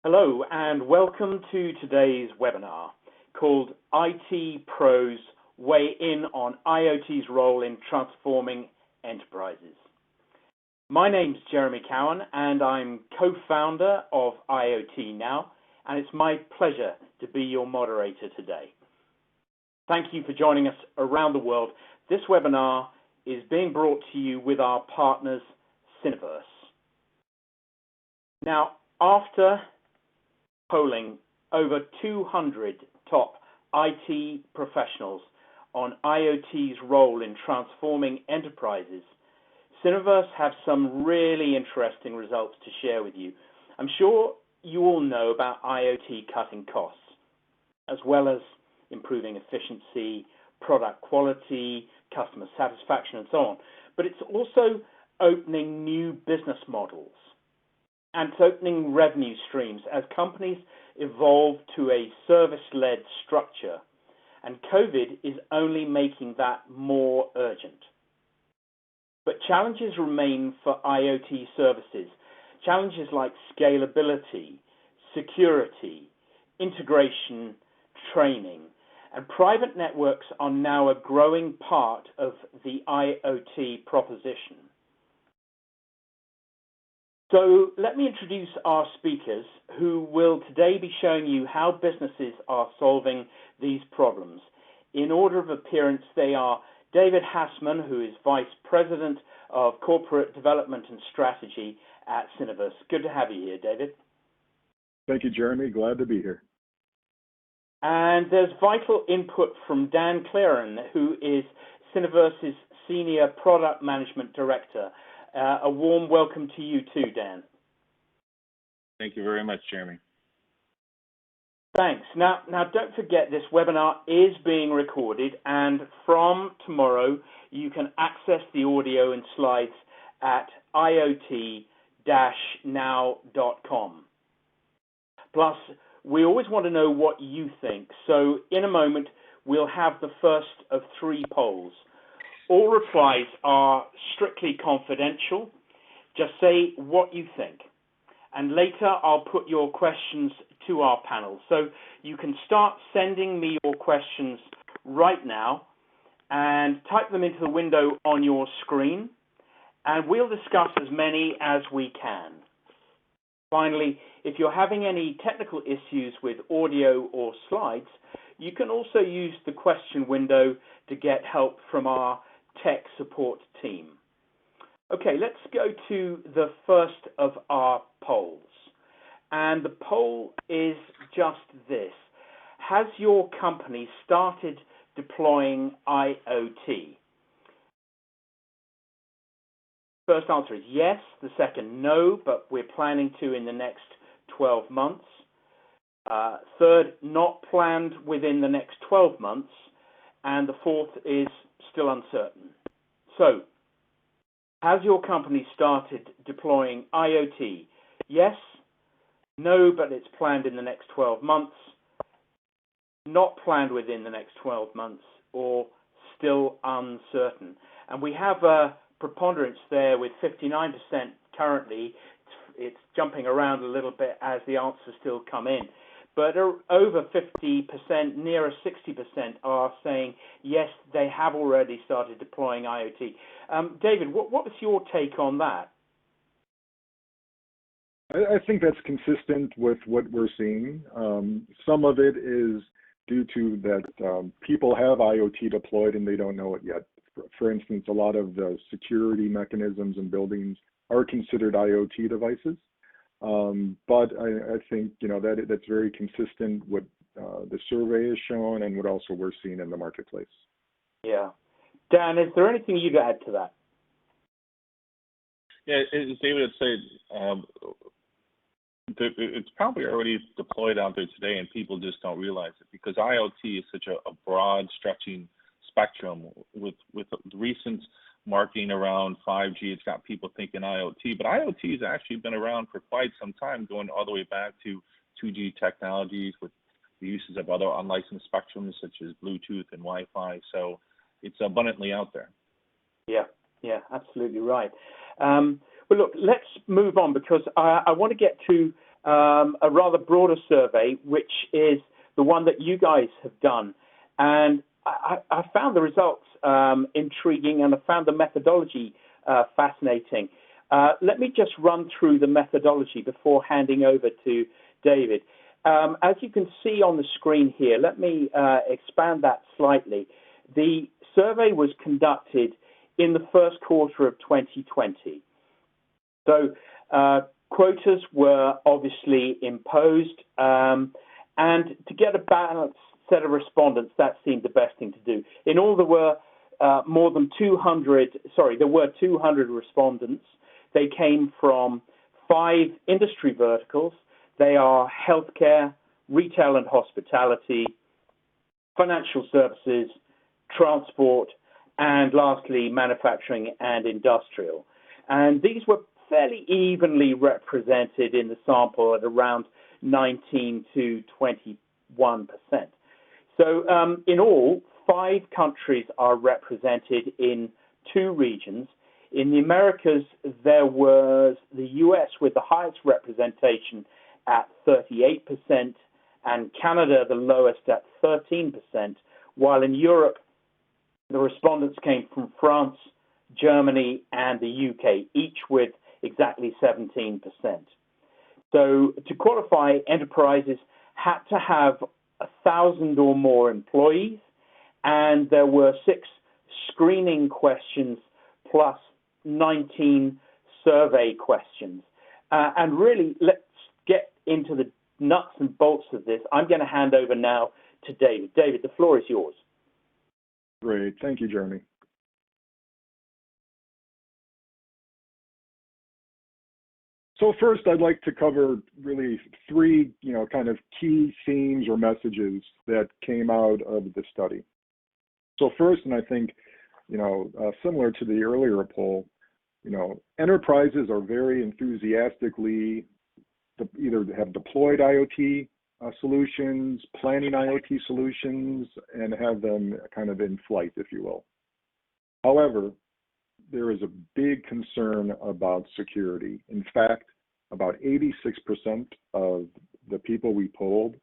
Hello and welcome to today's webinar called IT Pros Weigh In on IoT's Role in Transforming Enterprises. My name's Jeremy Cowan and I'm co-founder of IoT Now, and it's my pleasure to be your moderator today. Thank you for joining us around the world. This webinar is being brought to you with our partners, Cineverse. Now, after polling over 200 top IT professionals on IoT's role in transforming enterprises, Cineverse have some really interesting results to share with you. I'm sure you all know about IoT cutting costs, as well as improving efficiency, product quality, customer satisfaction, and so on. But it's also opening new business models, and it's opening revenue streams as companies evolve to a service-led structure, and COVID is only making that more urgent. But challenges remain for IoT services, challenges like scalability, security, integration, training, and private networks are now a growing part of the IoT proposition. So let me introduce our speakers who will today be showing you how businesses are solving these problems. In order of appearance, they are David Hassman, who is Vice President of Corporate Development and Strategy at Cineverse. Good to have you here, David. Thank you, Jeremy. Glad to be here. And there's vital input from Dan Claren, who is Cineverse's Senior Product Management Director. A warm welcome to you too, Dan. Thank you very much, Jeremy. Thanks. Now don't forget this webinar is being recorded, and from tomorrow you can access the audio and slides at IoT-now.com. Plus, we always want to know what you think, so in a moment we'll have the first of 3 polls. All replies are strictly confidential. Just say what you think. And later I'll put your questions to our panel. So you can start sending me your questions right now and type them into the window on your screen, and we'll discuss as many as we can. Finally, if you're having any technical issues with audio or slides, you can also use the question window to get help from our tech support team. Okay, let's go to the first of our polls. And the poll is just this. Has your company started deploying IoT? First answer is yes, the second no, but we're planning to in the next 12 months. Third, not planned within the next 12 months. And the fourth is still uncertain. So, has your company started deploying IoT? Yes, no, but it's planned in the next 12 months, not planned within the next 12 months, or still uncertain. And we have a preponderance there with 59% currently. It's jumping around a little bit as the answers still come in. But over 50%, nearer 60% are saying, yes, they have already started deploying IoT. David, what was your take on that? I think that's consistent with what we're seeing. Some of it is due to that people have IoT deployed and they don't know it yet. For instance, a lot of the security mechanisms in buildings are considered IoT devices. But I think that's very consistent with the survey has shown and what also we're seeing in the marketplace. Yeah. Dan, is there anything you'd add to that? Yeah, as David had said, it's probably already deployed out there today and people just don't realize it because IoT is such a broad stretching spectrum with the recent marketing around 5G. It's got people thinking IoT, but IoT has actually been around for quite some time, going all the way back to 2G technologies with the uses of other unlicensed spectrums such as Bluetooth and Wi-Fi. So it's abundantly out there. Yeah, absolutely right. But look, let's move on because I want to get to a rather broader survey, which is the one that you guys have done. And I found the results intriguing, and I found the methodology fascinating. Let me just run through the methodology before handing over to David. As you can see on the screen here, let me expand that slightly. The survey was conducted in the first quarter of 2020. So quotas were obviously imposed, and to get a balanced set of respondents, that seemed the best thing to do. In all, there were there were 200 respondents. They came from 5 industry verticals. They are healthcare, retail and hospitality, financial services, transport, and lastly, manufacturing and industrial. And these were fairly evenly represented in the sample at around 19 to 21%. So in all, 5 countries are represented in 2 regions. In the Americas, there was the US with the highest representation at 38%, and Canada the lowest at 13%, while in Europe, the respondents came from France, Germany, and the UK, each with exactly 17%. So to qualify, enterprises had to have 1,000 or more employees, and there were 6 screening questions plus 19 survey questions. And really, let's get into the nuts and bolts of this. I'm going to hand over now to David. David, the floor is yours. Great. Thank you, Jeremy. So first, I'd like to cover really 3, kind of key themes or messages that came out of the study. So first, and I think, similar to the earlier poll, enterprises are very enthusiastically either have deployed IoT solutions, planning IoT solutions, and have them kind of in flight, if you will. However, there is a big concern about security. In fact, about 86% of the people we polled,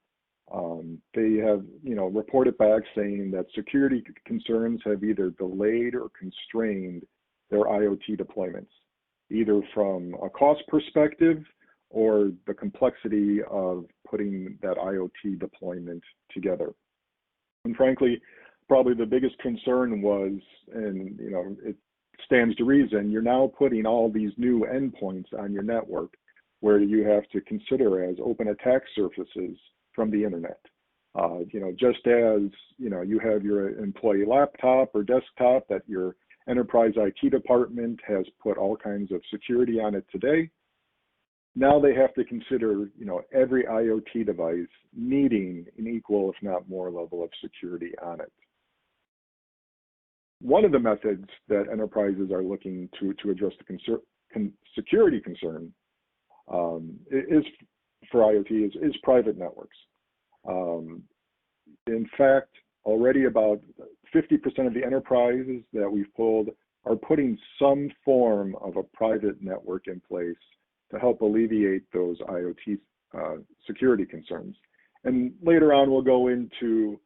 they have, reported back saying that security concerns have either delayed or constrained their IoT deployments, either from a cost perspective or the complexity of putting that IoT deployment together. And frankly, probably the biggest concern was, and it stands to reason, you're now putting all these new endpoints on your network where you have to consider as open attack surfaces from the internet. Just as you have your employee laptop or desktop that your enterprise IT department has put all kinds of security on it today, now they have to consider every IoT device needing an equal, if not more, level of security on it. One of the methods that enterprises are looking to address the security concern is for IoT is private networks. In fact, already about 50% of the enterprises that we've polled are putting some form of a private network in place to help alleviate those IoT security concerns. And later on, we'll go into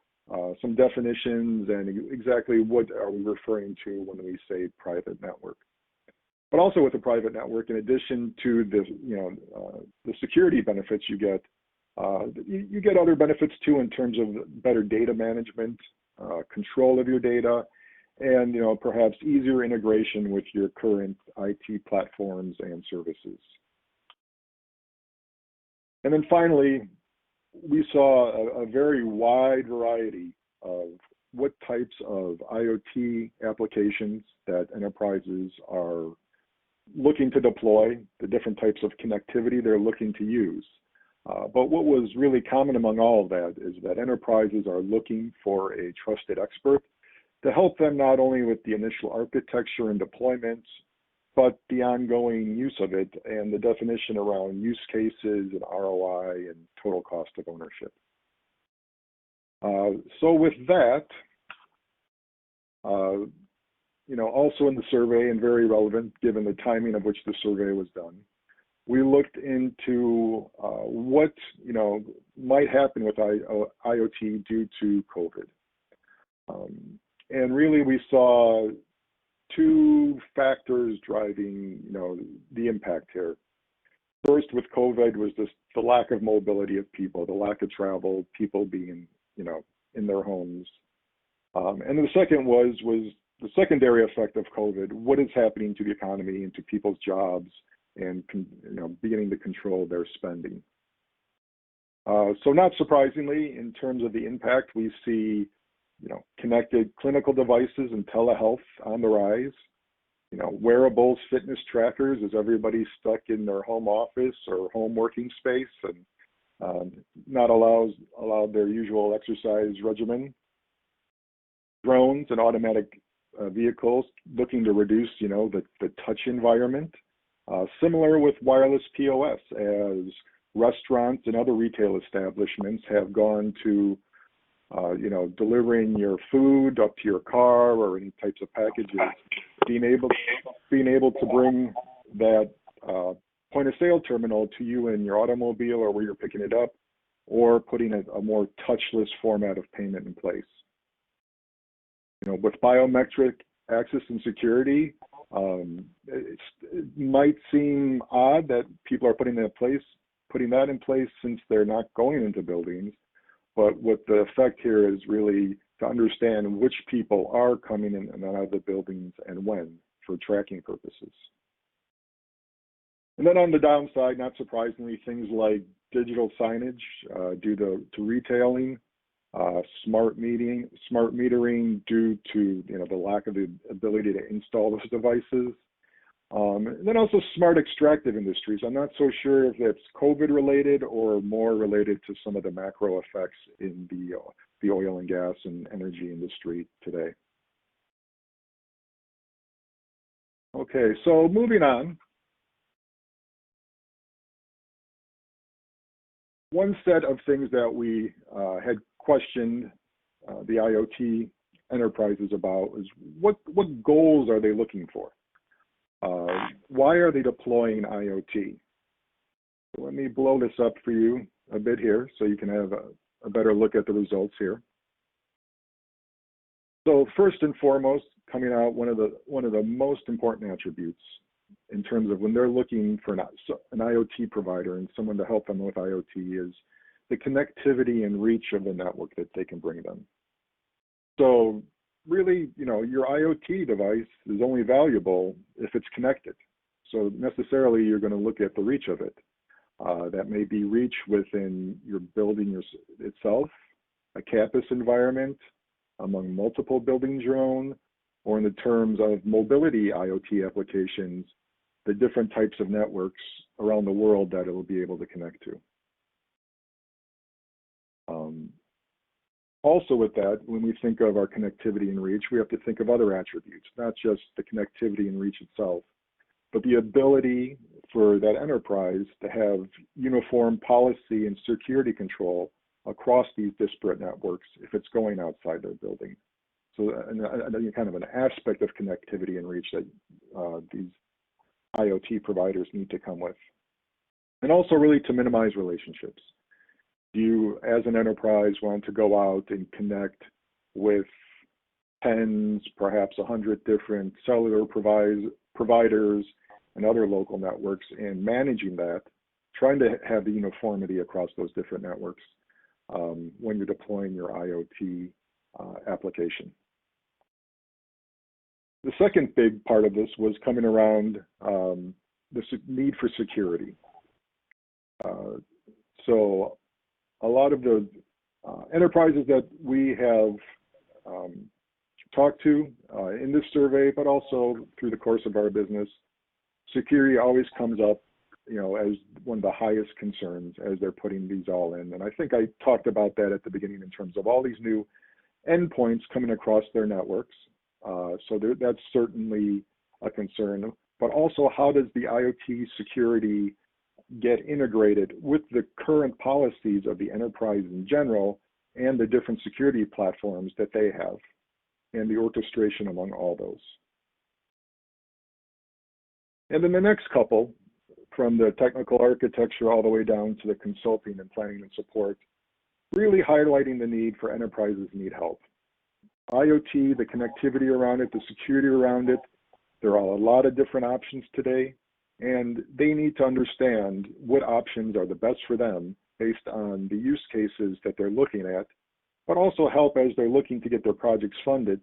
some definitions and exactly what are we referring to when we say private network. But also with a private network, in addition to the security benefits you get other benefits too in terms of better data management, control of your data, and perhaps easier integration with your current IT platforms and services. And then finally, we saw a very wide variety of what types of IoT applications that enterprises are looking to deploy, the different types of connectivity they're looking to use. But what was really common among all of that is that enterprises are looking for a trusted expert to help them not only with the initial architecture and deployments, but the ongoing use of it and the definition around use cases and ROI and total cost of ownership. So with that, also in the survey, and very relevant given the timing of which the survey was done, we looked into what might happen with IoT due to COVID. And really we saw two factors driving the impact here. First, with COVID, was the lack of mobility of people, the lack of travel, people being in their homes. And the second was the secondary effect of COVID. What is happening to the economy and to people's jobs, and beginning to control their spending. So not surprisingly, in terms of the impact, we see connected clinical devices and telehealth on the rise. Wearables, fitness trackers, as everybody's stuck in their home office or home working space and not allowed their usual exercise regimen. Drones and automatic vehicles looking to reduce, the touch environment. Similar with wireless POS, as restaurants and other retail establishments have gone to, delivering your food up to your car or any types of packages, being able to bring that point of sale terminal to you in your automobile or where you're picking it up, or putting a more touchless format of payment in place. With biometric access and security, it might seem odd that people are putting that in place since they're not going into buildings. But what the effect here is really to understand which people are coming in and out of the buildings and when, for tracking purposes. And then on the downside, not surprisingly, things like digital signage due to retailing, smart metering due to the lack of the ability to install those devices. And then also smart extractive industries. I'm not so sure if it's COVID related or more related to some of the macro effects in the oil and gas and energy industry today. Okay, so moving on. One set of things that we had questioned the IoT enterprises about is what goals are they looking for? Why are they deploying IoT? So let me blow this up for you a bit here so you can have a better look at the results here. So first and foremost, coming out, one of the most important attributes in terms of when they're looking for an IoT provider and someone to help them with IoT is the connectivity and reach of the network that they can bring them. So really, your IoT device is only valuable if it's connected. So necessarily, you're going to look at the reach of it. That may be reach within your building itself, a campus environment, among multiple buildings you own, or in the terms of mobility IoT applications, the different types of networks around the world that it will be able to connect to. Also with that, when we think of our connectivity and reach, we have to think of other attributes, not just the connectivity and reach itself, but the ability for that enterprise to have uniform policy and security control across these disparate networks if it's going outside their building. So kind of an aspect of connectivity and reach that these IoT providers need to come with. And also really to minimize relationships. Do you, as an enterprise, want to go out and connect with tens, perhaps 100 different cellular providers and other local networks, and managing that, trying to have the uniformity across those different networks when you're deploying your IoT application? The second big part of this was coming around the need for security. So a lot of the enterprises that we have talked to in this survey, but also through the course of our business, security always comes up, as one of the highest concerns as they're putting these all in. And I think I talked about that at the beginning in terms of all these new endpoints coming across their networks. So that's certainly a concern. But also, how does the IoT security get integrated with the current policies of the enterprise in general and the different security platforms that they have and the orchestration among all those? And then the next couple, from the technical architecture all the way down to the consulting and planning and support, really highlighting the need for enterprises need help. IoT, the connectivity around it, the security around it, there are a lot of different options today, and they need to understand what options are the best for them based on the use cases that they're looking at, but also help as they're looking to get their projects funded,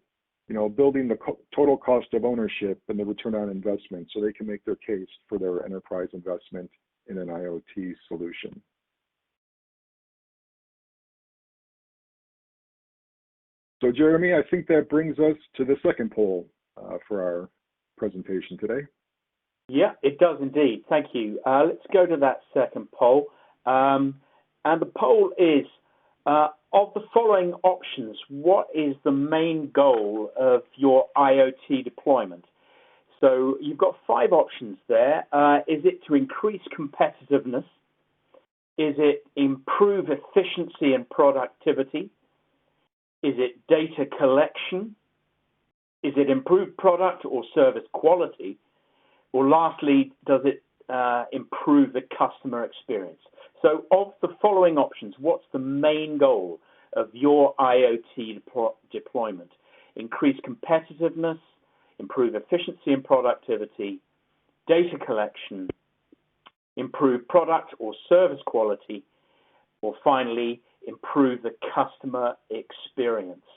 building the total cost of ownership and the return on investment so they can make their case for their enterprise investment in an IoT solution. So Jeremy, I think that brings us to the second poll for our presentation today. Yeah, it does indeed. Thank you. Let's go to that second poll. And the poll is, of the following options, what is the main goal of your IoT deployment? So you've got 5 options there. Is it to increase competitiveness? Is it improve efficiency and productivity? Is it data collection? Is it improve product or service quality? Or lastly, does it improve the customer experience? So of the following options, what's the main goal of your IoT deployment? Increase competitiveness, improve efficiency and productivity, data collection, improve product or service quality, or finally, improve the customer experience.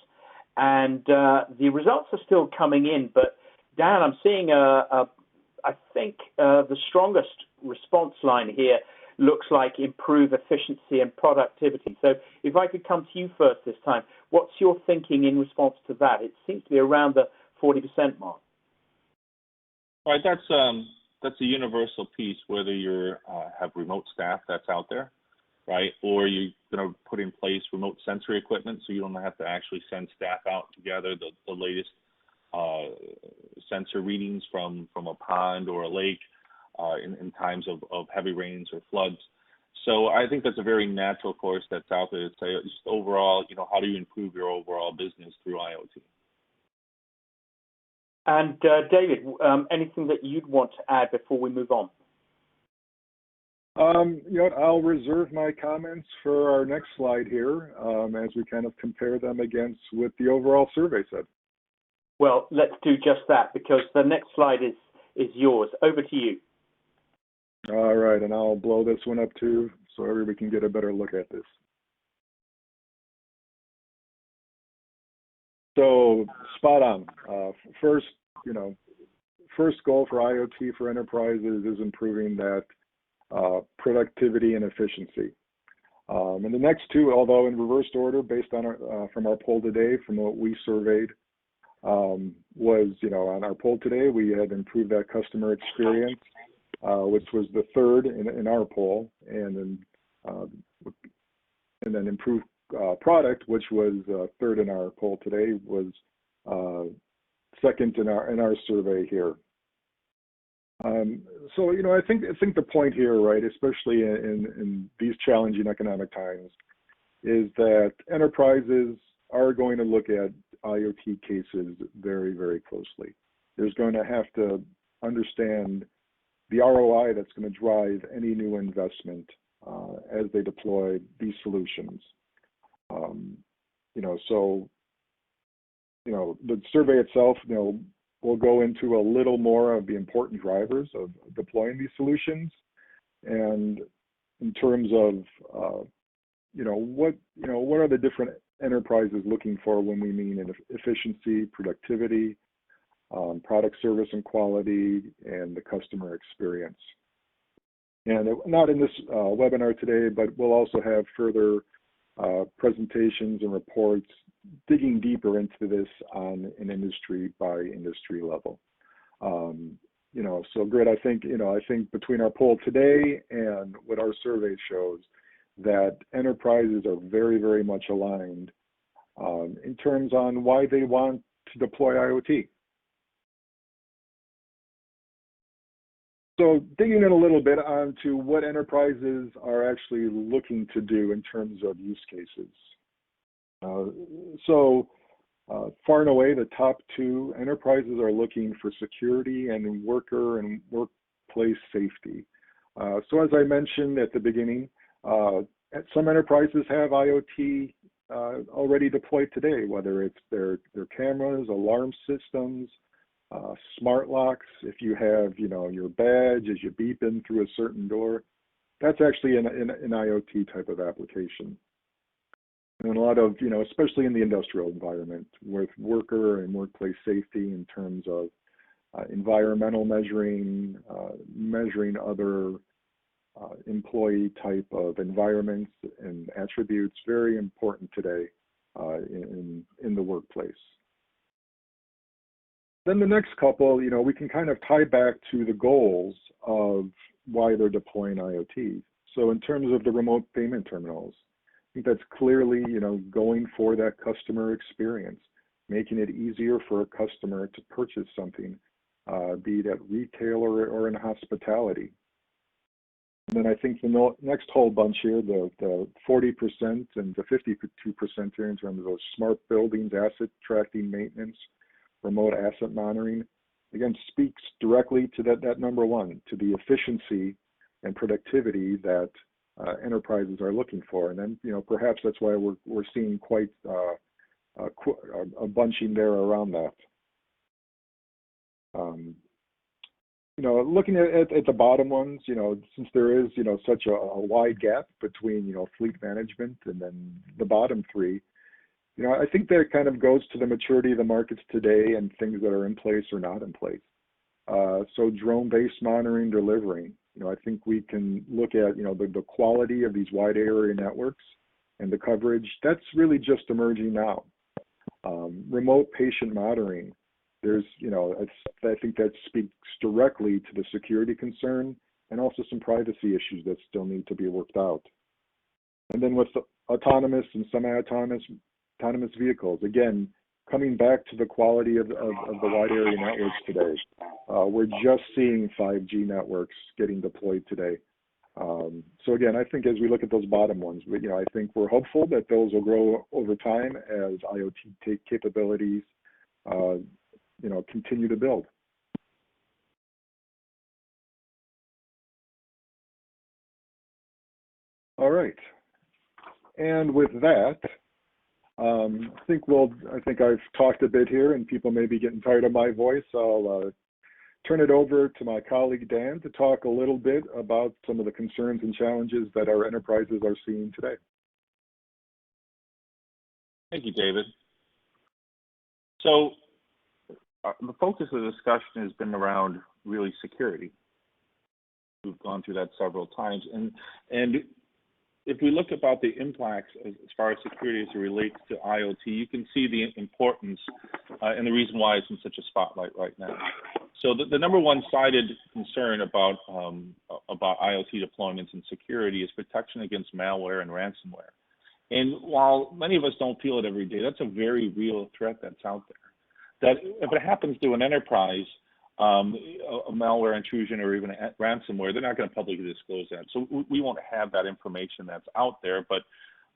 And the results are still coming in, but Dan, I'm seeing I think the strongest response line here looks like improve efficiency and productivity. So if I could come to you first this time, what's your thinking in response to that? It seems to be around the 40% mark. All right, that's a universal piece, whether you have remote staff that's out there, right, or you're going to put in place remote sensory equipment so you don't have to actually send staff out to gather the latest sensor readings from a pond or a lake in times of heavy rains or floods. So I think that's a very natural course that's out there to say just overall, how do you improve your overall business through IoT? And David, anything that you'd want to add before we move on? I'll reserve my comments for our next slide here as we kind of compare them against what the overall survey said. Well, let's do just that because the next slide is yours. Over to you. All right, and I'll blow this one up too so everybody can get a better look at this. So spot on. First goal for IoT for enterprises is improving that productivity and efficiency. And the next two, although in reversed order based on from our poll today, from what we surveyed, was, on our poll today, we had improved that customer experience, which was the third in our poll, and then improved product, which was third in our poll today, was second in our survey here. So I think the point here, right, especially in these challenging economic times, is that enterprises are going to look at IoT cases very, very closely. There's going to have to understand the ROI that's going to drive any new investment as they deploy these solutions. The survey itself, we'll go into a little more of the important drivers of deploying these solutions, and in terms of what are the different enterprises looking for when we mean efficiency, productivity, product, service, and quality, and the customer experience. And not in this webinar today, but we'll also have further presentations and reports digging deeper into this on an industry by industry level. So Grit, I think between our poll today and what our survey shows, that enterprises are very, very much aligned in terms on why they want to deploy IoT. So digging in a little bit onto what enterprises are actually looking to do in terms of use cases. Far and away, the top two enterprises are looking for security and worker and workplace safety. So as I mentioned at the beginning, some enterprises have IoT already deployed today, whether it's their cameras, alarm systems, smart locks. If you have, your badge as you beep in through a certain door, that's actually an IoT type of application. And a lot of, especially in the industrial environment with worker and workplace safety in terms of environmental measuring, measuring other employee type of environments and attributes, very important today in the workplace. Then the next couple, we can kind of tie back to the goals of why they're deploying IoT. So in terms of the remote payment terminals, I think that's clearly, going for that customer experience, making it easier for a customer to purchase something, be it at retail or in hospitality. And then I think the next whole bunch here, the 40% and the 52% here in terms of those smart buildings, asset tracking, maintenance, remote asset monitoring, again, speaks directly to that number one, to the efficiency and productivity that enterprises are looking for. And then, perhaps that's why we're seeing quite a bunching there around that. Looking at the bottom ones, since there is, such a wide gap between, fleet management and then the bottom three, I think that kind of goes to the maturity of the markets today and things that are in place or not in place. So drone-based monitoring, delivering, I think we can look at, the quality of these wide area networks and the coverage. That's really just emerging now. Remote patient monitoring, there's, I think that speaks directly to the security concern and also some privacy issues that still need to be worked out. And then with the autonomous and semi-autonomous vehicles, again, coming back to the quality of the wide area networks today. We're just seeing 5G networks getting deployed today. So again, I think as we look at those bottom ones, I think we're hopeful that those will grow over time as IoT capabilities, continue to build. All right. And with that, I think I've talked a bit here and people may be getting tired of my voice. I'll turn it over to my colleague Dan to talk a little bit about some of the concerns and challenges that our enterprises are seeing today. Thank you, David. So the focus of the discussion has been around really security. We've gone through that several times. And if we look about the impacts as far as security as it relates to IoT, you can see the importance and the reason why it's in such a spotlight right now. So the number one cited concern about IoT deployments and security is protection against malware and ransomware. And while many of us don't feel it every day, that's a very real threat that's out there. That if it happens to an enterprise, a malware intrusion or even a ransomware, they're not going to publicly disclose that. So we won't have that information that's out there. But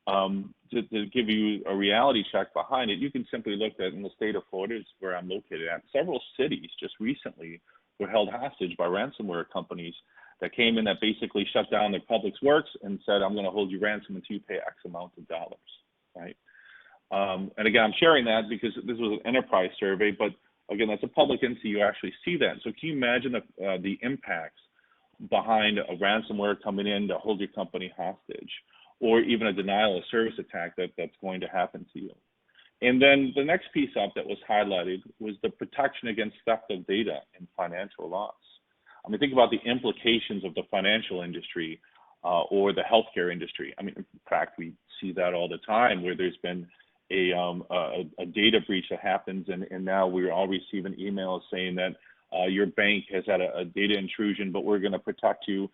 to give you a reality check behind it, you can simply look at in the state of Florida, is where I'm located at. Several cities just recently were held hostage by ransomware companies that came in that basically shut down their public works and said, I'm going to hold you ransom until you pay X amount of dollars, right? And again, I'm sharing that because this was an enterprise survey, but again, that's a public entity, you actually see that. So can you imagine the impacts behind a ransomware coming in to hold your company hostage, or even a denial of service attack that's going to happen to you? And then the next piece up that was highlighted was the protection against theft of data and financial loss. I mean, think about the implications of the financial industry or the healthcare industry. I mean, in fact, we see that all the time where there's been a data breach that happens, and now we're all receiving emails saying that your bank has had a data intrusion, but we're going to protect you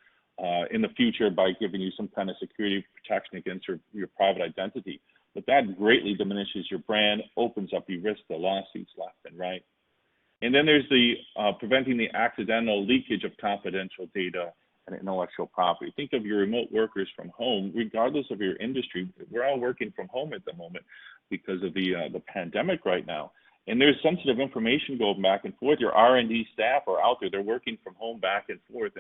in the future by giving you some kind of security protection against your private identity. But that greatly diminishes your brand, opens up your risk to lawsuits left and right. And then there's the preventing the accidental leakage of confidential data and intellectual property. Think of your remote workers from home, regardless of your industry. We're all working from home at the moment because of the pandemic right now. And there's sensitive information going back and forth. Your R&D staff are out there. They're working from home back and forth.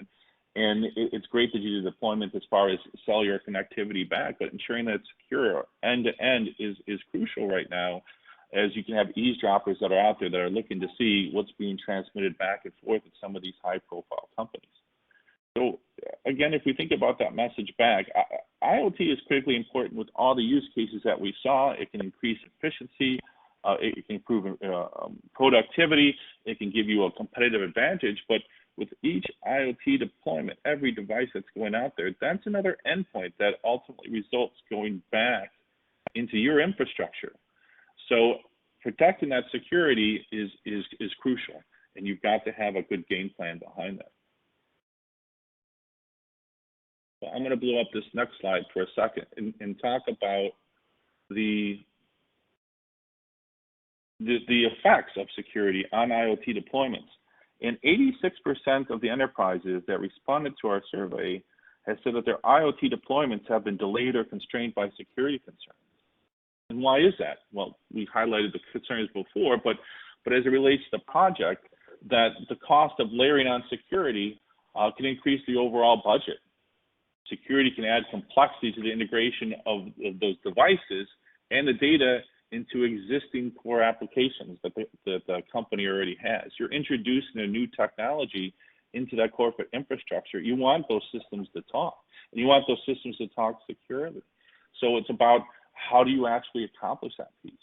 And it's great to do the deployment as far as cellular connectivity back, but ensuring that it's secure end-to-end is crucial right now, as you can have eavesdroppers that are out there that are looking to see what's being transmitted back and forth at some of these high-profile companies. So again, if we think about that message back, IoT is critically important with all the use cases that we saw. It can increase efficiency, it can improve productivity, it can give you a competitive advantage, but with each IoT deployment, every device that's going out there, that's another endpoint that ultimately results going back into your infrastructure. So protecting that security is crucial, and you've got to have a good game plan behind that. So I'm going to blow up this next slide for a second and talk about the effects of security on IoT deployments. And 86% of the enterprises that responded to our survey have said that their IoT deployments have been delayed or constrained by security concerns. And why is that? Well, we highlighted the concerns before, but as it relates to the project, that the cost of layering on security can increase the overall budget. Security can add complexity to the integration of those devices and the data into existing core applications that the company already has. You're introducing a new technology into that corporate infrastructure. You want those systems to talk, and you want those systems to talk securely. So it's about how do you actually accomplish that piece.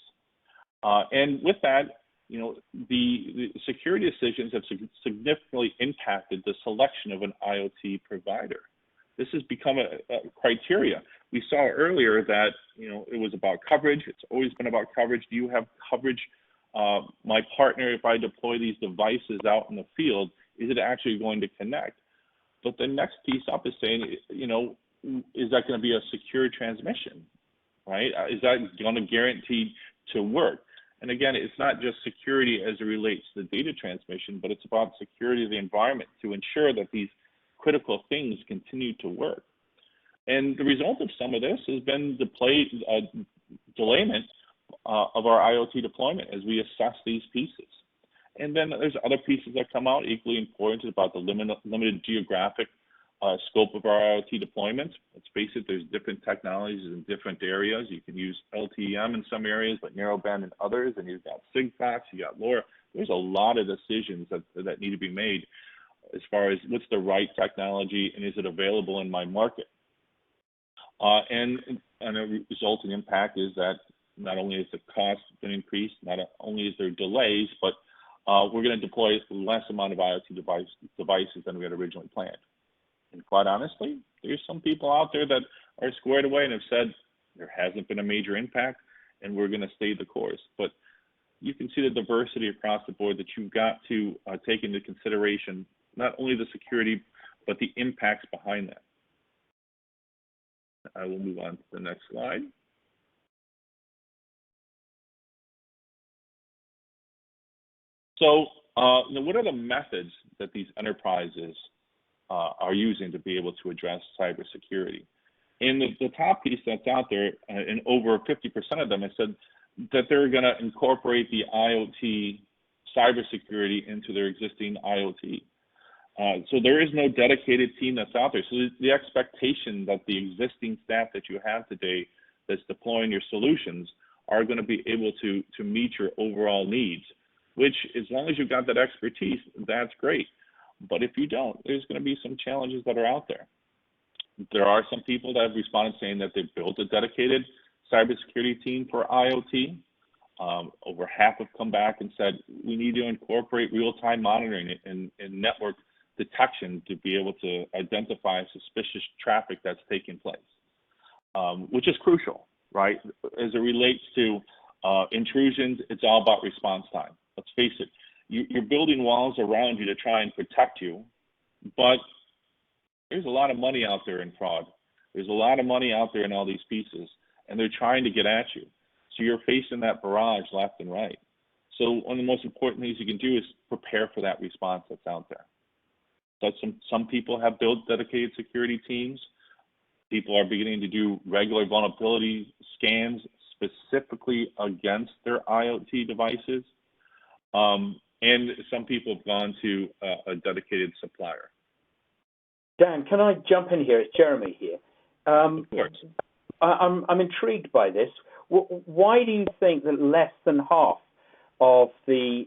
And with that, you know, the security decisions have significantly impacted the selection of an IoT provider. This has become a criteria. We saw earlier that, you know, it was about coverage. It's always been about coverage. Do you have coverage? My partner, if I deploy these devices out in the field, is it actually going to connect? But the next piece up is saying, you know, is that going to be a secure transmission, right? Is that going to guarantee to work? And again, it's not just security as it relates to the data transmission, but it's about security of the environment to ensure that these critical things continue to work. And the result of some of this has been delayment of our IoT deployment as we assess these pieces. And then there's other pieces that come out equally important about the limited geographic scope of our IoT deployments. Let's face it, there's different technologies in different areas. You can use LTE-M in some areas, but narrowband in others, and you've got Sigfox, you got LoRa. There's a lot of decisions that need to be made as far as what's the right technology and is it available in my market. And a resulting impact is that not only is the cost going to increase, not only is there delays, but we're going to deploy less amount of IoT devices than we had originally planned. And quite honestly, there's some people out there that are squared away and have said there hasn't been a major impact and we're going to stay the course. But you can see the diversity across the board that you've got to take into consideration, not only the security, but the impacts behind that. I will move on to the next slide. So what are the methods that these enterprises are using to be able to address cybersecurity? And the top piece that's out there, and over 50% of them have said that they're going to incorporate the IoT cybersecurity into their existing IoT. So there is no dedicated team that's out there. So the expectation that the existing staff that you have today that's deploying your solutions are going to be able to meet your overall needs, which as long as you've got that expertise, that's great. But if you don't, there's going to be some challenges that are out there. There are some people that have responded saying that they've built a dedicated cybersecurity team for IoT. Over half have come back and said, we need to incorporate real-time monitoring and network detection to be able to identify suspicious traffic that's taking place, which is crucial, right? As it relates to intrusions, it's all about response time. Let's face it, you're building walls around you to try and protect you, but there's a lot of money out there in fraud. There's a lot of money out there in all these pieces, and they're trying to get at you. So you're facing that barrage left and right. So one of the most important things you can do is prepare for that response that's out there. So some people have built dedicated security teams. People are beginning to do regular vulnerability scans specifically against their IoT devices. And some people have gone to a dedicated supplier. Dan, can I jump in here? It's Jeremy here. Of course. I'm intrigued by this. Why do you think that less than half of the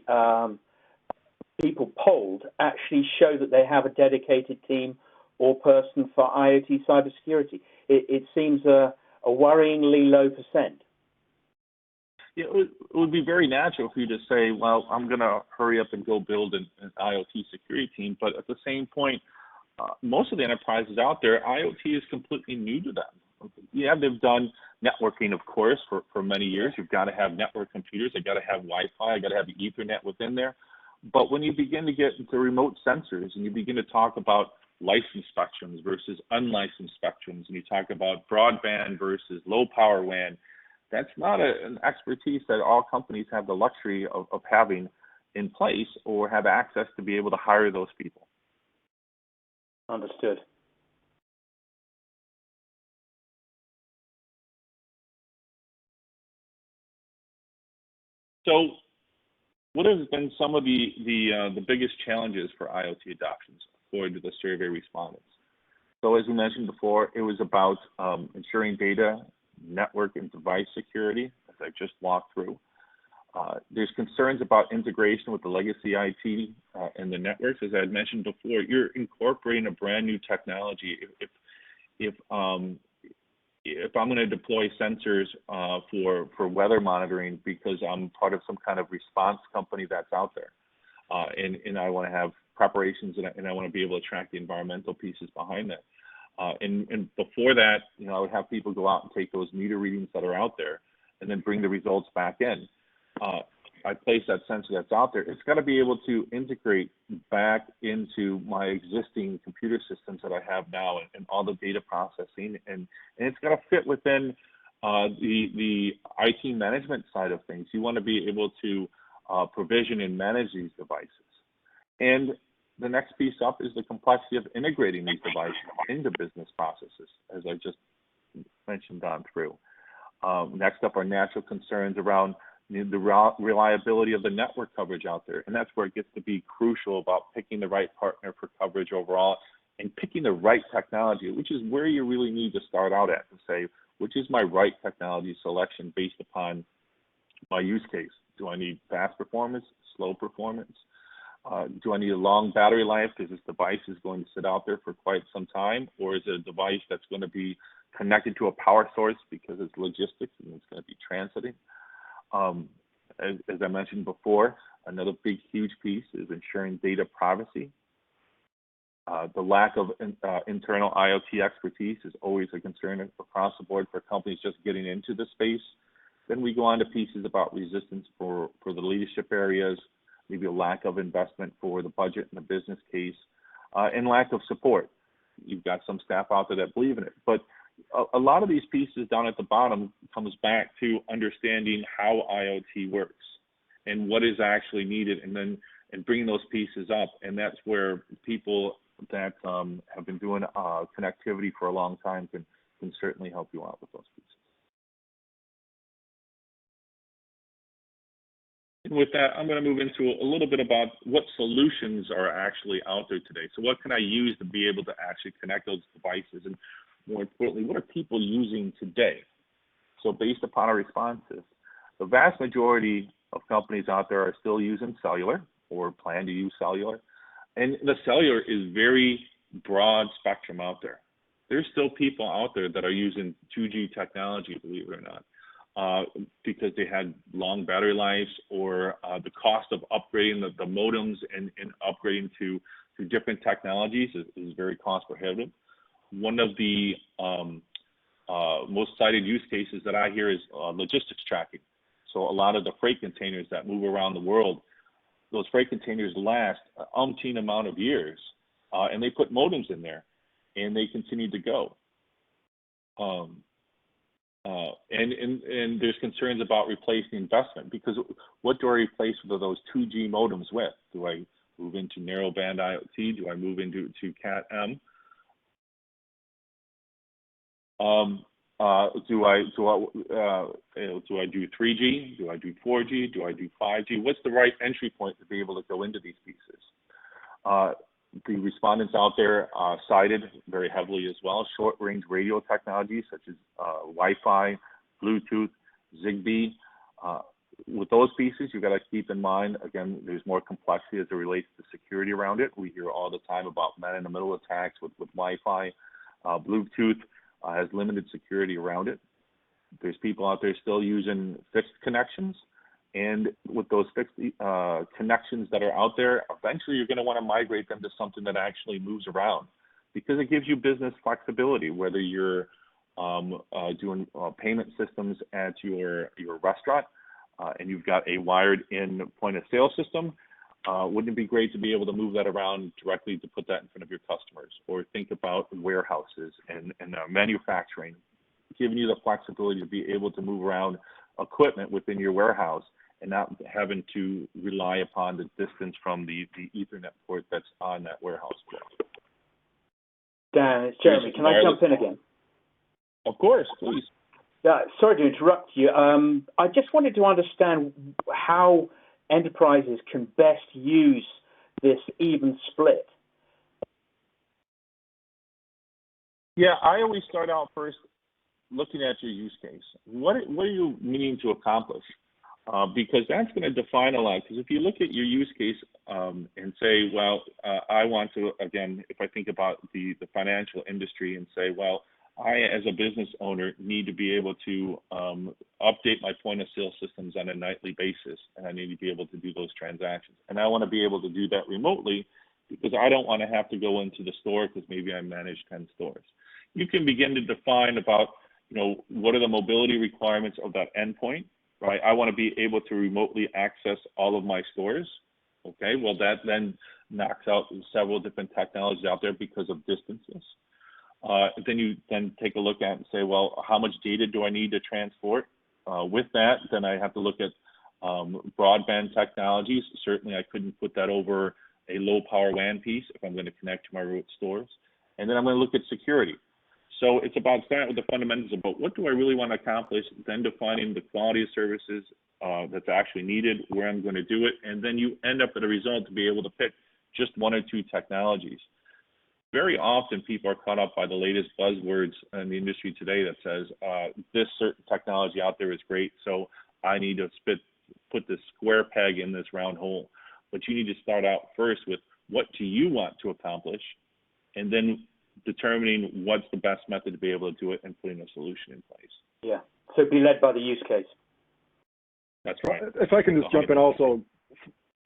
people polled actually show that they have a dedicated team or person for IoT cybersecurity? It seems a worryingly low percent. Yeah, it would be very natural for you to say, well, I'm going to hurry up and go build an IoT security team. But at the same point, most of the enterprises out there, IoT is completely new to them. Yeah, they've done networking, of course, for many years. You've got to have network computers. You've got to have Wi-Fi. You've got to have Ethernet within there. But when you begin to get into remote sensors and you begin to talk about licensed spectrums versus unlicensed spectrums, and you talk about broadband versus low power WAN, that's not an expertise that all companies have the luxury of having in place or have access to be able to hire those people. Understood. So what has been some of the biggest challenges for IoT adoptions according to the survey respondents? So as we mentioned before, it was about ensuring data, network, and device security, as I just walked through. There's concerns about integration with the legacy IT and the networks. As I had mentioned before, you're incorporating a brand new technology. If I'm going to deploy sensors for weather monitoring because I'm part of some kind of response company that's out there, and I want to have preparations and I want to be able to track the environmental pieces behind that. And before that, I would have people go out and take those meter readings that are out there and then bring the results back in. I place that sensor that's out there. It's got to be able to integrate back into my existing computer systems that I have now and all the data processing, and it's got to fit within the IT management side of things. You want to be able to provision and manage these devices. And the next piece up is the complexity of integrating these devices into business processes, as I just mentioned on through. Next up are natural concerns around the reliability of the network coverage out there. And that's where it gets to be crucial about picking the right partner for coverage overall and picking the right technology, which is where you really need to start out at and say, which is my right technology selection based upon my use case? Do I need fast performance, slow performance? Do I need a long battery life because this device is going to sit out there for quite some time? Or is it a device that's going to be connected to a power source because it's logistics and it's going to be transiting? As I mentioned before, another big, huge piece is ensuring data privacy. The lack of internal IoT expertise is always a concern across the board for companies just getting into the space. Then we go on to pieces about resistance for the leadership areas, maybe a lack of investment for the budget and the business case, and lack of support. You've got some staff out there that believe in it, but a lot of these pieces down at the bottom comes back to understanding how IoT works and what is actually needed, and bringing those pieces up. And that's where people that have been doing connectivity for a long time can certainly help you out with those pieces. And with that, I'm going to move into a little bit about what solutions are actually out there today. So what can I use to be able to actually connect those devices? And more importantly, what are people using today? So based upon our responses, the vast majority of companies out there are still using cellular or plan to use cellular. And the cellular is very broad spectrum out there. There's still people out there that are using 2G technology, believe it or not, because they had long battery lives, or the cost of upgrading the modems and upgrading to different technologies is very cost prohibitive. One of the most cited use cases that I hear is logistics tracking. So a lot of the freight containers that move around the world, those freight containers last an umpteen amount of years, and they put modems in there, and they continue to go. And there's concerns about replacing investment, because what do I replace those 2G modems with? Do I move into narrowband IoT? Do I move into Cat-M? Do I do 3G? Do I do 4G? Do I do 5G? What's the right entry point to be able to go into these pieces? The respondents out there cited very heavily as well short-range radio technologies such as Wi-Fi, Bluetooth, Zigbee. With those pieces, you've got to keep in mind, again, there's more complexity as it relates to security around it. We hear all the time about man-in-the-middle attacks with Wi-Fi. Bluetooth has limited security around it. There's people out there still using fixed connections. And with those fixed connections that are out there, eventually you're going to want to migrate them to something that actually moves around because it gives you business flexibility, whether you're doing payment systems at your restaurant, and you've got a wired-in point-of-sale system. Wouldn't it be great to be able to move that around directly to put that in front of your customers? Or think about warehouses and manufacturing, giving you the flexibility to be able to move around equipment within your warehouse and not having to rely upon the distance from the Ethernet port that's on that warehouse floor. Dan, it's Jeremy. Can I jump in again? Of course, please. Yeah, sorry to interrupt you. I just wanted to understand how enterprises can best use this even split. Yeah, I always start out first looking at your use case. What are you meaning to accomplish? Because that's going to define a lot. Because if you look at your use case and say, well, I want to, again, if I think about the financial industry and say, well, I, as a business owner, need to be able to update my point-of-sale systems on a nightly basis, and I need to be able to do those transactions. And I want to be able to do that remotely because I don't want to have to go into the store because maybe I manage 10 stores. You can begin to define about, what are the mobility requirements of that endpoint, right? I want to be able to remotely access all of my stores. Okay, well, that then knocks out several different technologies out there because of distances. Then you take a look at and say, well, how much data do I need to transport? With that, then I have to look at broadband technologies. Certainly, I couldn't put that over a low power WAN piece if I'm going to connect to my root stores. And then I'm going to look at security. So it's about starting with the fundamentals about what do I really want to accomplish, then defining the quality of services that's actually needed, where I'm going to do it, and then you end up at a result to be able to pick just one or two technologies. Very often people are caught up by the latest buzzwords in the industry today that says this certain technology out there is great, so I need to put this square peg in this round hole. But you need to start out first with what do you want to accomplish, and then determining what's the best method to be able to do it and putting a solution in place. Yeah, so be led by the use case. That's right. If I can just jump in also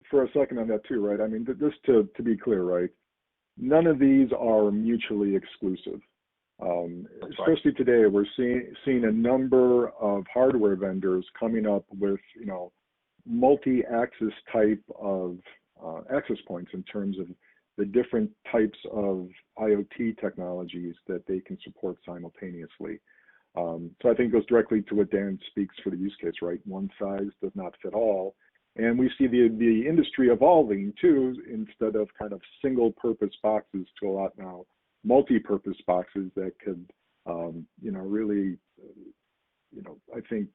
for a second on that too, right? I mean, just to be clear, right? None of these are mutually exclusive. Especially today, we're seeing a number of hardware vendors coming up with, multi-axis type of access points in terms of the different types of IoT technologies that they can support simultaneously. So I think it goes directly to what Dan speaks for the use case, right? One size does not fit all. And we see the industry evolving too, instead of kind of single purpose boxes to a lot now multi-purpose boxes that could, really, I think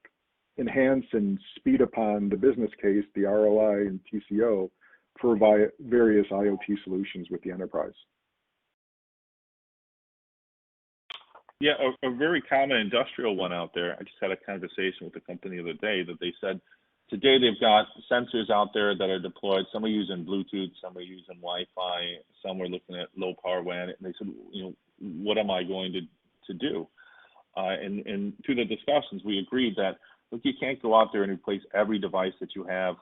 enhance and speed upon the business case, the ROI and TCO for various IoT solutions with the enterprise. Yeah, a very common industrial one out there. I just had a conversation with a company the other day that they said today they've got sensors out there that are deployed. Some are using Bluetooth, some are using Wi-Fi, some are looking at low power WAN. And they said, what am I going to do? And through the discussions, we agreed that, look, you can't go out there and replace every device that you have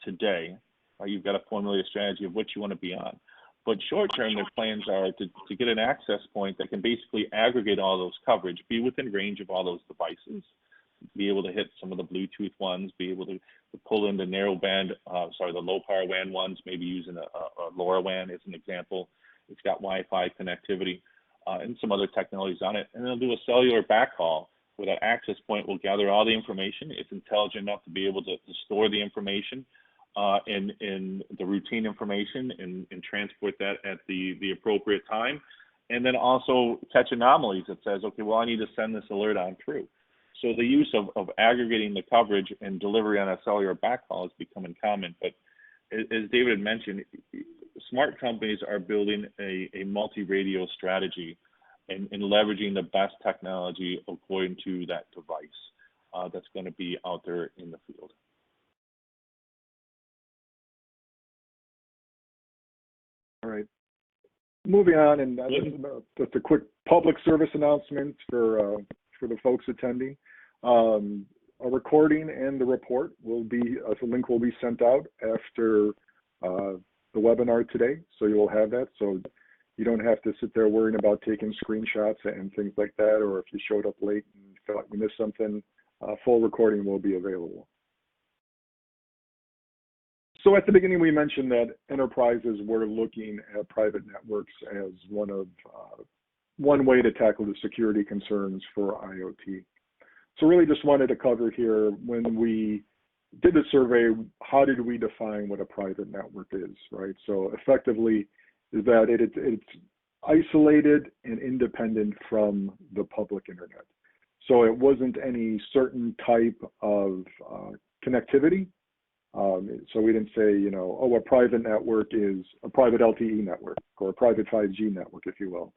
today. You've got to formulate a strategy of what you want to be on. But short term, their plans are to get an access point that can basically aggregate all those coverage, be within range of all those devices, be able to hit some of the Bluetooth ones, be able to pull in the the low power WAN ones, maybe using a LoRaWAN as an example. It's got Wi-Fi connectivity and some other technologies on it. And they'll do a cellular backhaul where that access point will gather all the information. It's intelligent enough to be able to store the information in the routine information and transport that at the appropriate time. And then also catch anomalies that says, okay, well, I need to send this alert on through. So the use of aggregating the coverage and delivery on a cellular backhaul is becoming common. But as David had mentioned, smart companies are building a multi-radio strategy and leveraging the best technology according to that device that's going to be out there in the field. All right. Moving on, and just a quick public service announcement for the folks attending. A recording and the report will be, the link will be sent out after the webinar today, so you will have that. So you don't have to sit there worrying about taking screenshots and things like that, or if you showed up late and thought you missed something, full recording will be available. So at the beginning, we mentioned that enterprises were looking at private networks as one way to tackle the security concerns for IoT. So really just wanted to cover here, when we did the survey, how did we define what a private network is, right? So effectively is that it's isolated and independent from the public internet. So it wasn't any certain type of connectivity. So we didn't say, you know, oh, a private network is a private LTE network or a private 5G network, if you will.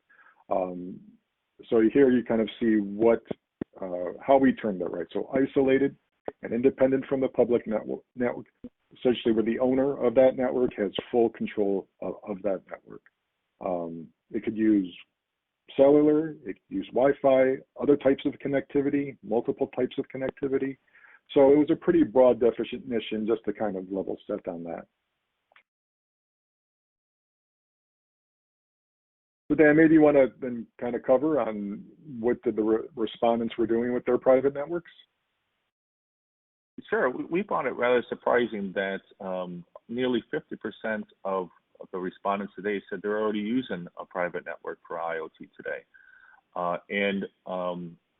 So here you kind of see how we termed that, right? So isolated and independent from the public network, essentially where the owner of that network has full control of that network. It could use cellular, it could use Wi-Fi, other types of connectivity, multiple types of connectivity. So it was a pretty broad definition just to kind of level set on that. So Dan, maybe you want to then kind of cover on what the respondents were doing with their private networks? Sure. We found it rather surprising that nearly 50% of the respondents today said they're already using a private network for IoT today. And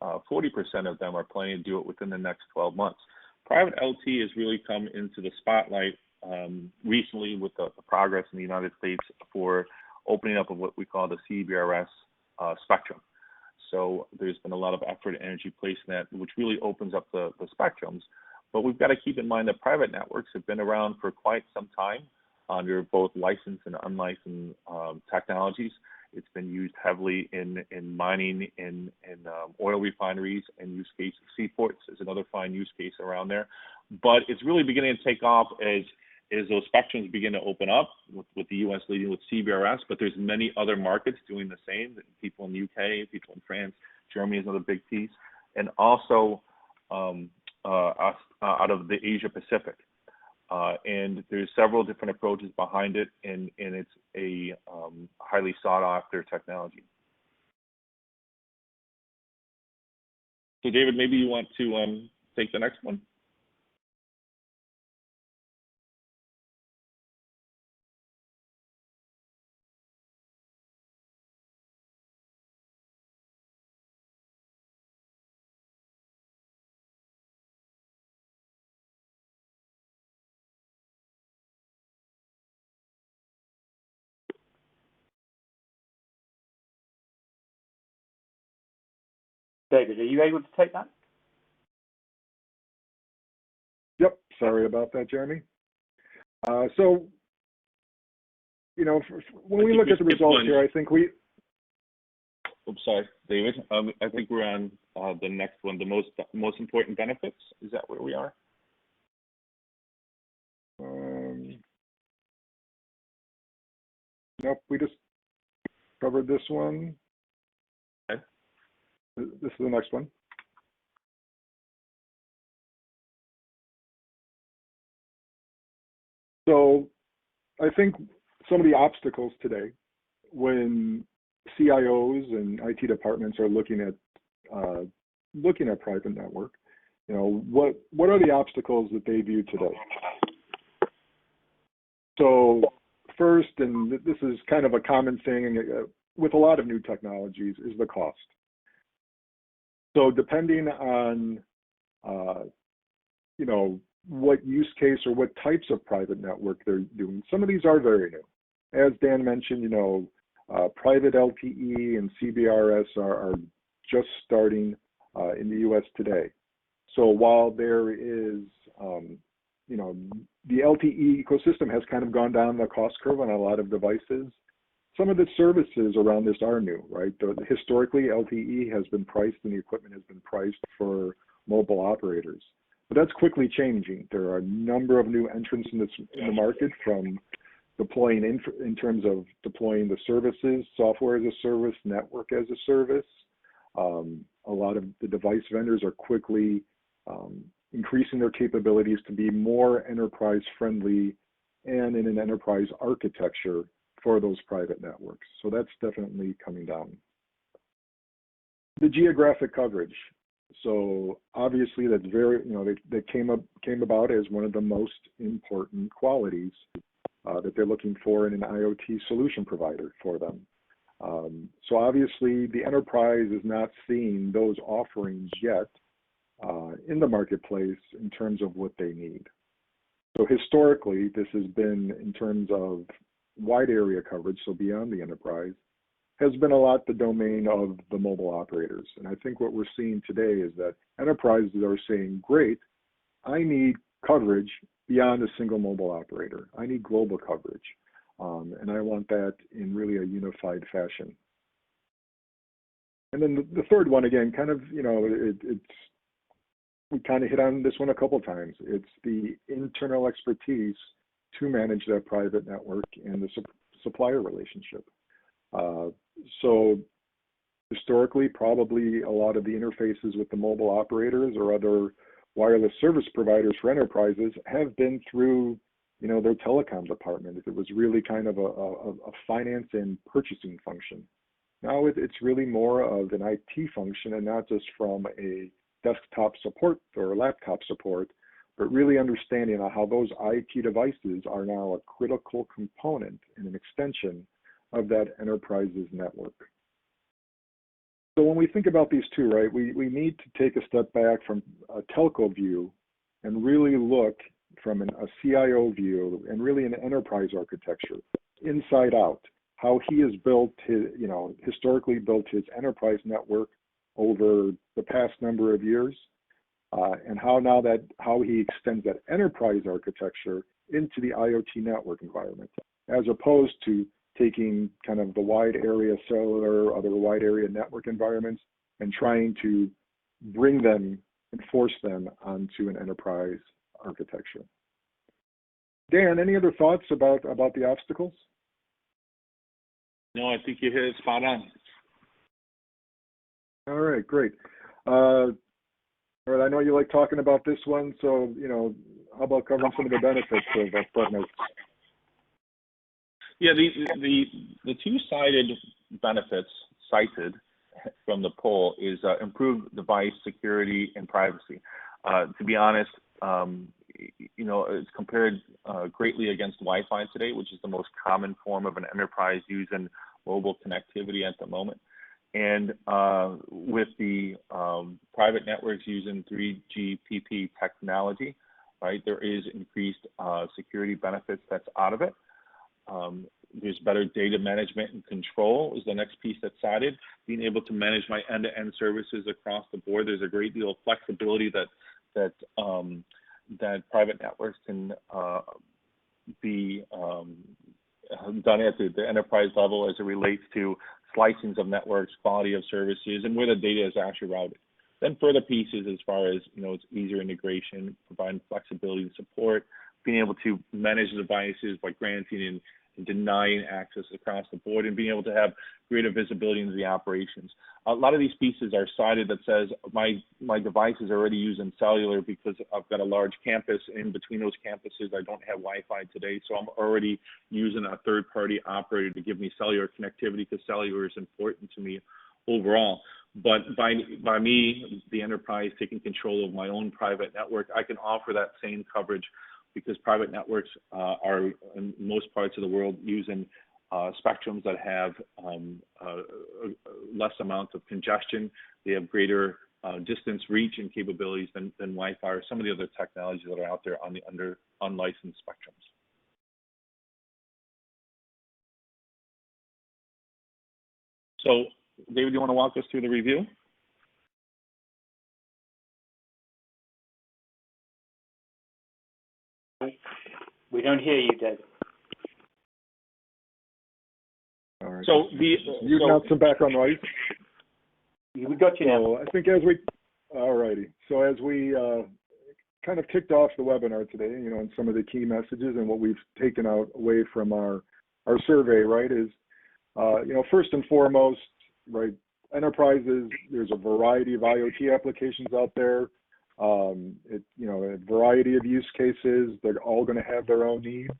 40% of them are planning to do it within the next 12 months. Private LTE has really come into the spotlight recently with the progress in the United States for opening up of what we call the CBRS spectrum. So there's been a lot of effort and energy placed in that, which really opens up the spectrums. But we've got to keep in mind that private networks have been around for quite some time under both licensed and unlicensed technologies. It's been used heavily in mining, in oil refineries, and use case. Seaports is another fine use case around there. But it's really beginning to take off as those spectrums begin to open up, with the U.S. leading with CBRS, but there's many other markets doing the same. People in the UK, people in France, Germany is another big piece, and also out of the Asia Pacific. And there's several different approaches behind it, and it's a highly sought after technology. So David, maybe you want to take the next one? David, are you able to take that? Yep, sorry about that, Jeremy. So, you know, when we look at the results here, I think we... Oops, sorry, David. I think we're on the next one, the most important benefits. Is that where we are? Nope, we just covered this one. Okay. This is the next one. So I think some of the obstacles today when CIOs and IT departments are looking at private network, you know, what are the obstacles that they view today? So first, and this is kind of a common thing with a lot of new technologies, is the cost. So depending on, you know, what use case or what types of private network they're doing, some of these are very new. As Dan mentioned, you know, private LTE and CBRS are just starting in the US today. So while there is you know, the LTE ecosystem has kind of gone down the cost curve on a lot of devices. Some of the services around this are new, right? Historically, LTE has been priced and the equipment has been priced for mobile operators. But that's quickly changing. There are a number of new entrants in the market, from deploying in terms of deploying the services, software as a service, network as a service. A lot of the device vendors are quickly increasing their capabilities to be more enterprise friendly and in an enterprise architecture for those private networks. So that's definitely coming down. The geographic coverage. So obviously that's very, you know, that came about as one of the most important qualities that they're looking for in an IoT solution provider for them. So obviously the enterprise is not seeing those offerings yet in the marketplace in terms of what they need. So historically, this has been in terms of wide area coverage, so beyond the enterprise, has been a lot the domain of the mobile operators. And I think what we're seeing today is that enterprises are saying, great, I need coverage beyond a single mobile operator. I need global coverage. And I want that in really a unified fashion. And then the third one, again, kind of, you know, we kind of hit on this one a couple times. It's the internal expertise to manage that private network and the supplier relationship. So historically, probably a lot of the interfaces with the mobile operators or other wireless service providers for enterprises have been through, you know, their telecom department. It was really kind of a finance and purchasing function. Now it's really more of an IT function, and not just from a desktop support or laptop support, but really understanding how those IT devices are now a critical component and an extension of that enterprise's network. So when we think about these two, right, we need to take a step back from a telco view and really look from a CIO view and really an enterprise architecture, inside out, how he has built his, you know, historically built his enterprise network over the past number of years, and how he extends that enterprise architecture into the IoT network environment, as opposed to taking kind of the wide area cellular, other wide area network environments, and trying to bring them and force them onto an enterprise architecture. Dan, any other thoughts about the obstacles? No, I think you hit it spot on. All right, great. All right, I know you like talking about this one, so, you know, how about covering some of the benefits of partners? Yeah, the two-sided benefits cited from the poll is improved device security and privacy. To be honest, you know, it's compared greatly against Wi-Fi today, which is the most common form of an enterprise using mobile connectivity at the moment. And with the private networks using 3GPP technology, right, there is increased security benefits that's out of it. There's better data management and control is the next piece that's cited. Being able to manage my end-to-end services across the board. There's a great deal of flexibility that private networks can be done at the enterprise level as it relates to slicings of networks, quality of services, and where the data is actually routed. Then further pieces as far as, you know, it's easier integration, providing flexibility and support, being able to manage the devices by granting and denying access across the board, and being able to have greater visibility into the operations. A lot of these pieces are cited that says my device is already using cellular because I've got a large campus. In between those campuses, I don't have Wi-Fi today, so I'm already using a third-party operator to give me cellular connectivity, because cellular is important to me overall. But by me, the enterprise, taking control of my own private network, I can offer that same coverage, because private networks are in most parts of the world using spectrums that have less amounts of congestion. They have greater distance reach and capabilities than Wi-Fi or some of the other technologies that are out there on the unlicensed spectrums. So, David, do you want to walk us through the review? We don't hear you, David. All right. So You've got some background noise. We got you now. So I think all righty. So as we kind of kicked off the webinar today, and some of the key messages and what we've taken out away from our survey, right, is, first and foremost, right, enterprises, there's a variety of IoT applications out there, a variety of use cases. They're all going to have their own needs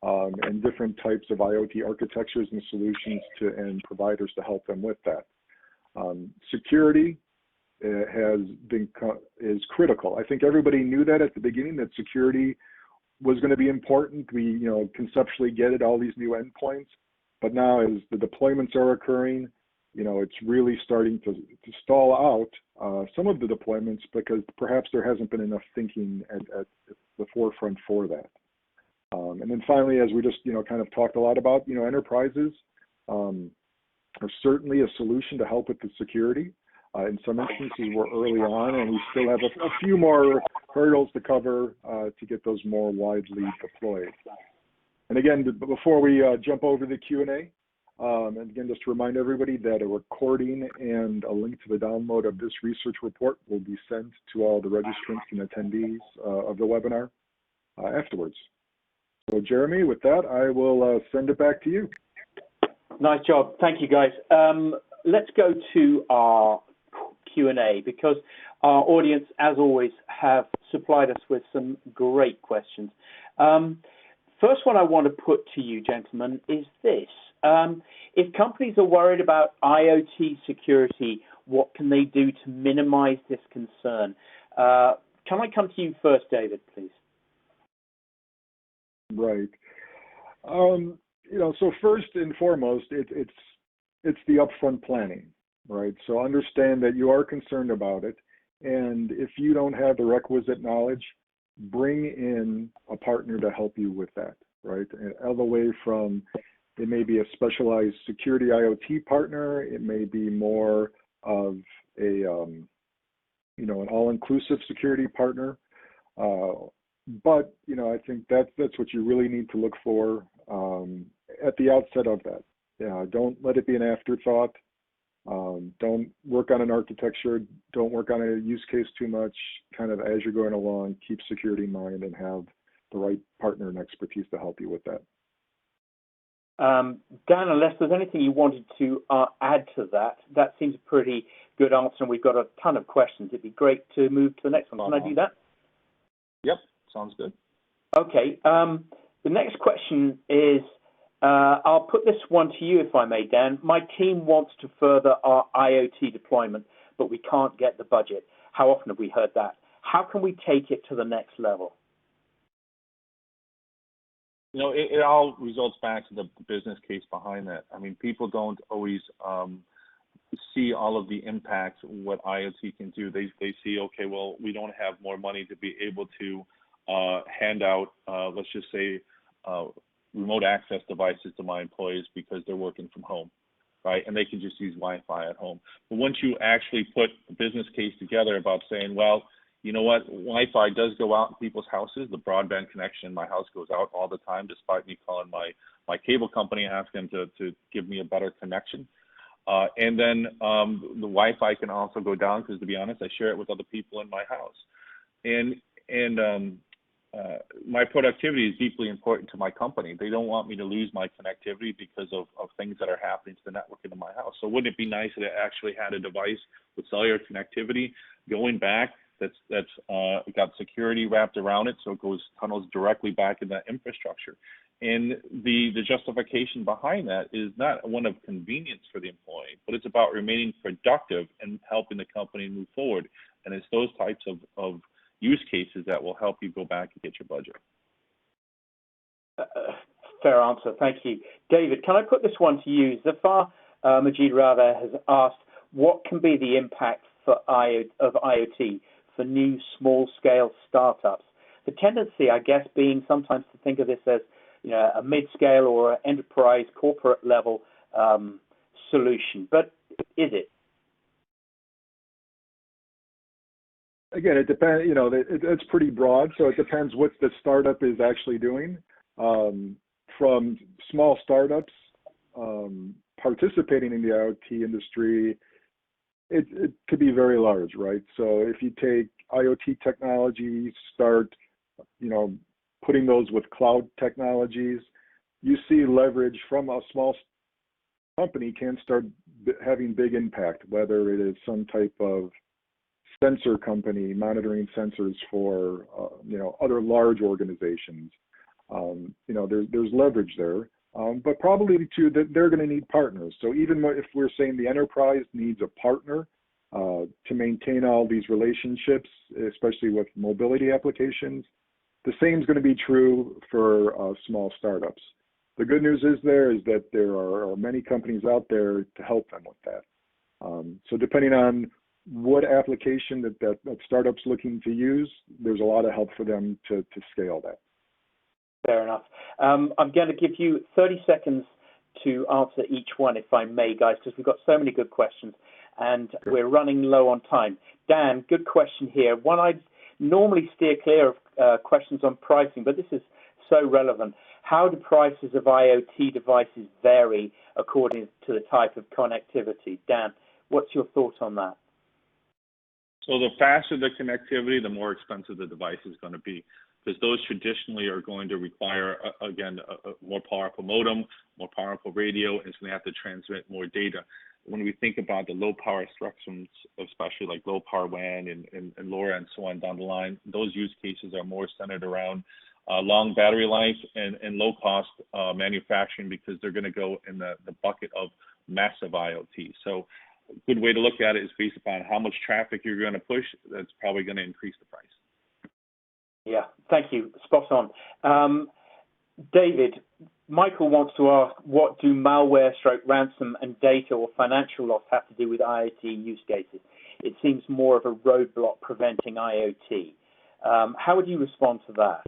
and different types of IoT architectures and solutions and providers to help them with that. Security is critical. I think everybody knew that at the beginning, that security was going to be important. We, conceptually get it, all these new endpoints, but now as the deployments are occurring, it's really starting to stall out some of the deployments because perhaps there hasn't been enough thinking at the forefront for that. And then finally, as we just, kind of talked a lot about, enterprises are certainly a solution to help with the security. In some instances, we're early on, and we still have a few more hurdles to cover to get those more widely deployed. And again, before we jump over the Q&A, and again, just to remind everybody that a recording and a link to the download of this research report will be sent to all the registrants and attendees of the webinar afterwards. So Jeremy, with that, I will send it back to you. Nice job. Thank you, guys. Let's go to our Q&A because our audience, as always, have supplied us with some great questions. First one I want to put to you, gentlemen, is this. If companies are worried about IoT security, what can they do to minimize this concern? Can I come to you first, David, please? Right. So first and foremost, it's the upfront planning, right? So understand that you are concerned about it, and if you don't have the requisite knowledge, bring in a partner to help you with that, right? All the way from, it may be a specialized security IoT partner, it may be more of an all-inclusive security partner. But I think that's what you really need to look for at the outset of that. Don't let it be an afterthought. Don't work on an architecture. Don't work on a use case too much. Kind of as you're going along, keep security in mind and have the right partner and expertise to help you with that. Dan, unless there's anything you wanted to add to that, that seems a pretty good answer, and we've got a ton of questions. It'd be great to move to the next one. Can I do that? Yep, sounds good. Okay. The next question is, I'll put this one to you, if I may, Dan. My team wants to further our IoT deployment, but we can't get the budget. How often have we heard that? How can we take it to the next level? It all results back to the business case behind that. I mean, people don't always see all of the impacts what IoT can do. They see, okay, well, we don't have more money to be able to hand out, let's just say, remote access devices to my employees because they're working from home, right? And they can just use Wi-Fi at home. But once you actually put a business case together about saying, well, you know what, Wi-Fi does go out in people's houses. The broadband connection in my house goes out all the time, despite me calling my cable company asking them to give me a better connection. And then the Wi-Fi can also go down because, to be honest, I share it with other people in my house. And my productivity is deeply important to my company. They don't want me to lose my connectivity because of things that are happening to the network in my house. So wouldn't it be nice if it actually had a device with cellular connectivity going back that's got security wrapped around it, so it tunnels directly back in that infrastructure. And the justification behind that is not one of convenience for the employee, but it's about remaining productive and helping the company move forward. And it's those types of use cases that will help you go back and get your budget. Fair answer, thank you. David, can I put this one to you? Zafar Majid Rava has asked, what can be the impact of IoT for new small-scale startups? The tendency, I guess, being sometimes to think of this as a mid-scale or enterprise corporate level solution, but is it? Again, it depends. It's pretty broad, so it depends what the startup is actually doing. from small startups participating in the IoT industry, it could be very large, right? So if you take IoT technologies, start, putting those with cloud technologies, you see leverage from a small company can start having big impact, whether it is some type of sensor company monitoring sensors for, other large organizations. There's leverage there. But probably too that they're going to need partners. So even if we're saying the enterprise needs a partner to maintain all these relationships, especially with mobility applications, the same is going to be true for small startups. The good news is that there are many companies out there to help them with that. So depending on what application that startup's looking to use, there's a lot of help for them to scale that. Fair enough. I'm going to give you 30 seconds to answer each one, if I may, guys, because we've got so many good questions and we're running low on time. Dan, good question here. One I normally steer clear of questions on pricing, but this is so relevant. How do prices of IoT devices vary according to the type of connectivity? Dan, what's your thoughts on that? So the faster the connectivity, the more expensive the device is going to be, because those traditionally are going to require, again, a more powerful modem, more powerful radio, and it's going to have to transmit more data. When we think about the low power spectrums, especially like low power WAN and LoRa and so on down the line, those use cases are more centered around long battery life and low cost manufacturing, because they're going to go in the bucket of massive IoT. So a good way to look at it is based upon how much traffic you're going to push. That's probably going to increase the price. Yeah, thank you. Spot on. David, Michael wants to ask, what do malware, ransom, and data or financial loss have to do with IoT use cases? It seems more of a roadblock preventing IoT. How would you respond to that?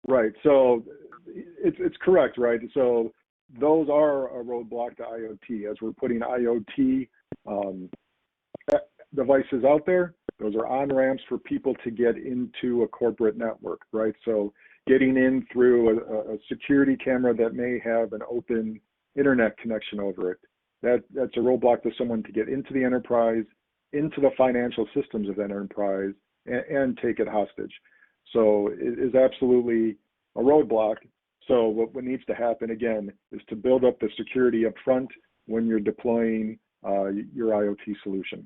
Right. So it's correct, right? So those are a roadblock to IoT. As we're putting IoT devices out there, those are on-ramps for people to get into a corporate network, right? So getting in through a security camera that may have an open internet connection over it, that's a roadblock to someone to get into the enterprise, into the financial systems of that enterprise, and take it hostage. So it is absolutely a roadblock. So what needs to happen, again, is to build up the security up front when you're deploying your IoT solution.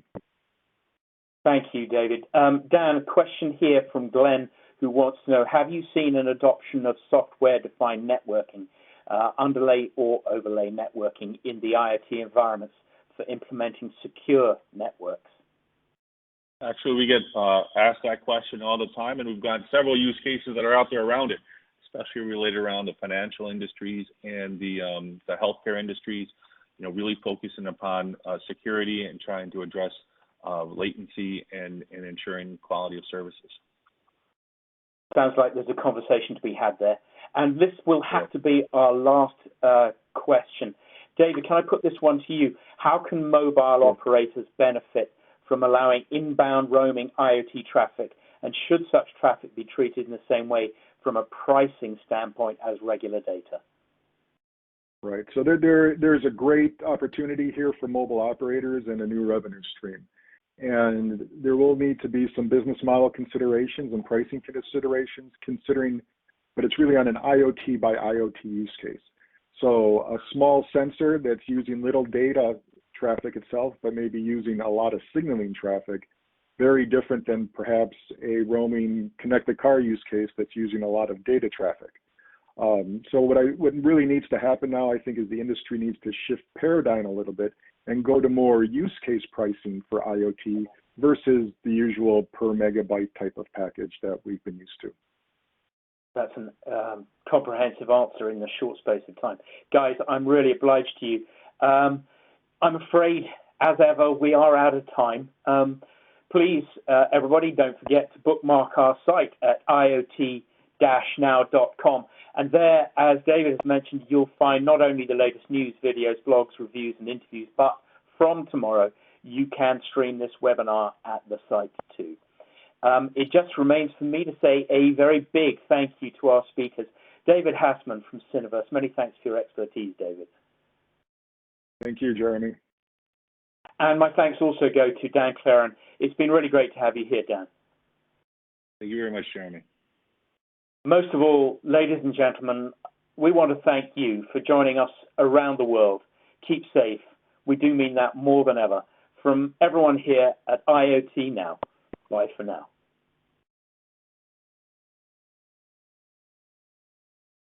Thank you, David. Dan, a question here from Glenn, who wants to know, have you seen an adoption of software-defined networking, underlay or overlay networking in the IoT environments for implementing secure networks? Actually, we get asked that question all the time, and we've got several use cases that are out there around it, especially related around the financial industries and the healthcare industries, really focusing upon security and trying to address latency and ensuring quality of services. Sounds like there's a conversation to be had there. And this will have to be our last question. David, can I put this one to you? How can mobile operators benefit from allowing inbound roaming IoT traffic? And should such traffic be treated in the same way from a pricing standpoint as regular data? Right. So there's a great opportunity here for mobile operators and a new revenue stream. And there will need to be some business model considerations and pricing considerations but it's really on an IoT by IoT use case. So a small sensor that's using little data traffic itself, but maybe using a lot of signaling traffic, very different than perhaps a roaming connected car use case that's using a lot of data traffic. So what really needs to happen now, I think, is the industry needs to shift paradigm a little bit and go to more use case pricing for IoT versus the usual per megabyte type of package that we've been used to. That's a comprehensive answer in the short space of time. Guys, I'm really obliged to you. I'm afraid, as ever, we are out of time. Please, everybody, don't forget to bookmark our site at IoT-now.com. And there, as David has mentioned, you'll find not only the latest news, videos, blogs, reviews, and interviews, but from tomorrow, you can stream this webinar at the site too. It just remains for me to say a very big thank you to our speakers. David Hassman from Cineverse, many thanks for your expertise, David. Thank you, Jeremy. And my thanks also go to Dan Claren. It's been really great to have you here, Dan. Thank you very much, Jeremy. Most of all, ladies and gentlemen, we want to thank you for joining us around the world. Keep safe. We do mean that more than ever. From everyone here at IoT Now, bye for now.